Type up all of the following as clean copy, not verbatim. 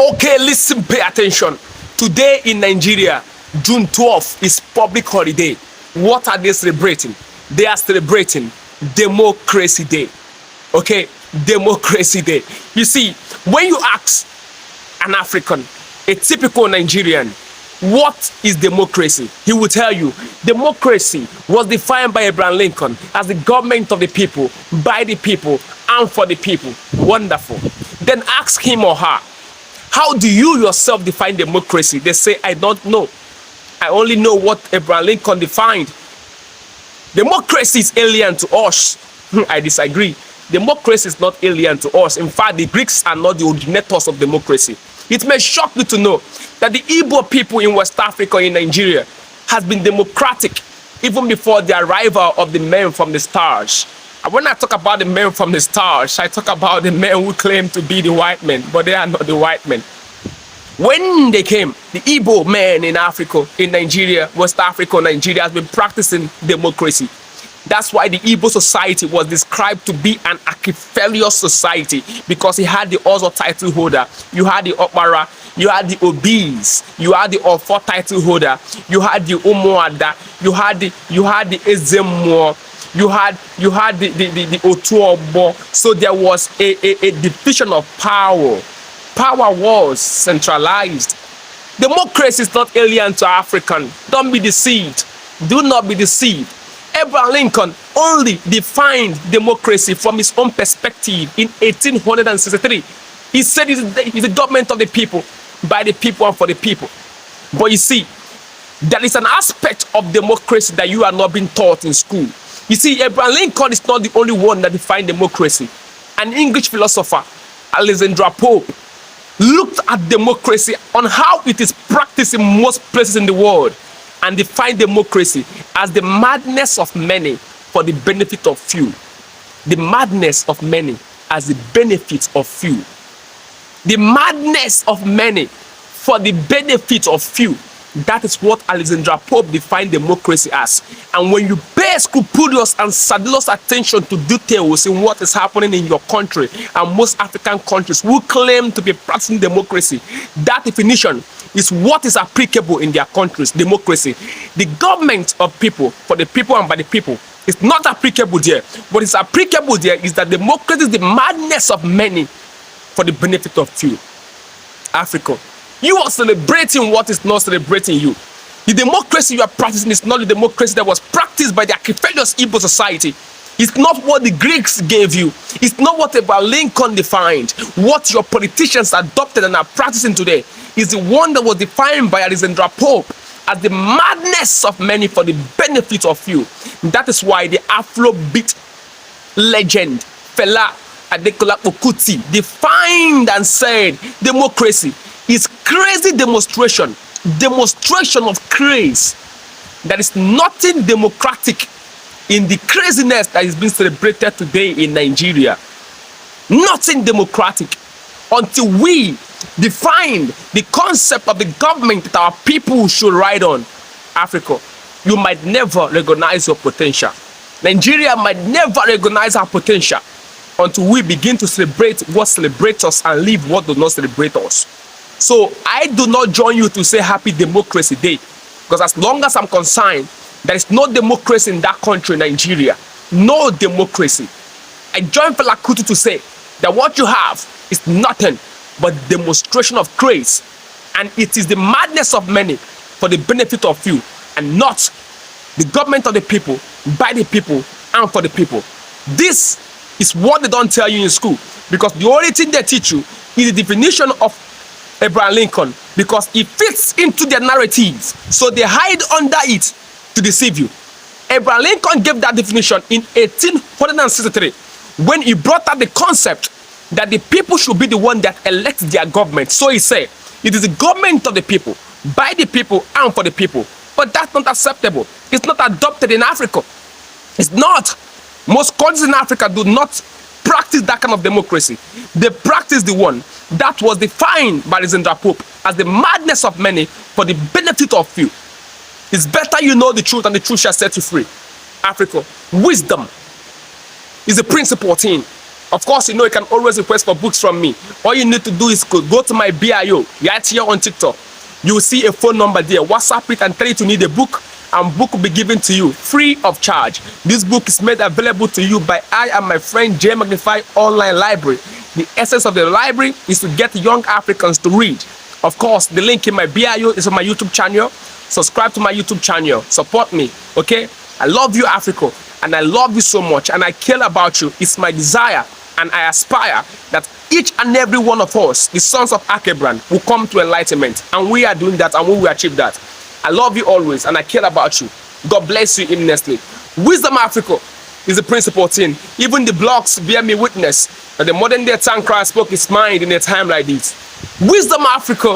Okay, listen, pay attention. Today in Nigeria, June 12th is public holiday. What are they celebrating? They are celebrating Democracy Day. Okay, Democracy Day. You see, when you ask an African, a typical Nigerian, what is democracy? He will tell you democracy was defined by Abraham Lincoln as the government of the people, by the people, and for the people. Wonderful. Then ask him or her, how do you yourself define democracy? They say, I don't know. I only know what Abraham Lincoln defined. Democracy is alien to us. I disagree. Democracy is not alien to us. In fact, the Greeks are not the originators of democracy. It may shock you to know that the Igbo people in West Africa, in Nigeria, has been democratic even before the arrival of the men from the stars. And when I talk about the men from the stars, I talk about the men who claim to be the white men, but they are not the white men. When they came, the Igbo men in Africa, in Nigeria, West Africa, Nigeria has been practicing democracy. That's why the Igbo society was described to be an Archiphelios society, because he had the Ozo title holder, you had the Okpara, you had the Obis, you had the Ofo title holder, you had the Umuada, you had the Ezemo, you had the Otuobo. So there was a division of power. Power was centralized. Democracy is not alien to African. Don't be deceived. Do not be deceived. Abraham Lincoln only defined democracy from his own perspective in 1863. He said it's the government of the people, by the people, and for the people. But you see, there is an aspect of democracy that you are not being taught in school. You see, Abraham Lincoln is not the only one that defined democracy. An English philosopher, Alexander Pope, looked at democracy on how it is practiced in most places in the world, and defined democracy as the madness of many for the benefit of few. The madness of many as the benefit of few. The madness of many for the benefit of few. That is what Alexander Pope defined democracy as. And when you pay scrupulous and sedulous attention to details in what is happening in your country and most African countries who claim to be practicing democracy, that definition is what is applicable in their countries. Democracy, the government of people, for the people and by the people, is not applicable there. What is applicable there is that democracy is the madness of many for the benefit of few. Africa, you are celebrating what is not celebrating you. The democracy you are practicing is not the democracy that was practiced by the Archiphelios Igbo society. It's not what the Greeks gave you. It's not what Abraham Lincoln defined. What your politicians adopted and are practicing today is the one that was defined by Alexander Pope as the madness of many for the benefit of few. That is why the Afrobeat legend Fela Adekola Okuti defined and said democracy is crazy demonstration of craze. There is nothing democratic in the craziness that is being celebrated today in Nigeria. Nothing democratic until we define the concept of the government that our people should ride on. Africa, you might never recognize your potential. Nigeria might never recognize our potential until we begin to celebrate what celebrates us and leave what does not celebrate us. So I do not join you to say Happy Democracy Day, because as long as I'm concerned, there is no democracy in that country, Nigeria. No democracy. I join Fela Kuti to say that what you have is nothing but demonstration of craze, and it is the madness of many for the benefit of few, and not the government of the people, by the people, and for the people. This is what they don't tell you in school, because the only thing they teach you is the definition of Abraham Lincoln, because it fits into their narratives, so they hide under it to deceive you. Abraham Lincoln gave that definition in 1863 when he brought out the concept that the people should be the one that elects their government. So he said, it is the government of the people, by the people, and for the people. But that's not acceptable. It's not adopted in Africa. It's not. Most countries in Africa do not practice that kind of democracy. They practice the one that was defined by Alexander Pope as the madness of many for the benefit of few. It's better you know the truth, and the truth shall set you free. Africa, wisdom is a principal thing. Of course, you know you can always request for books from me. All you need to do is go to my bio right here on TikTok. You will see a phone number there. WhatsApp it and tell it you need a book, and book will be given to you free of charge. This book is made available to you by I and my friend J Magnify Online Library. The essence of the library is to get young Africans to read. Of course, the link in my bio is on my YouTube channel. Subscribe to my YouTube channel. Support me, okay? I love you, Africa, and I love you so much, and I care about you. It's my desire, and I aspire that each and every one of us, the sons of Akebran, will come to enlightenment, and we are doing that, and we will achieve that. I love you always, and I care about you. God bless you immensely. Wisdom Africa is the principal thing. Even the blogs bear me witness that the modern day Tankra spoke his mind in a time like this. Wisdom Africa,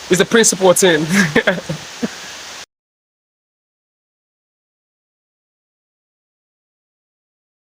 is the principal thing.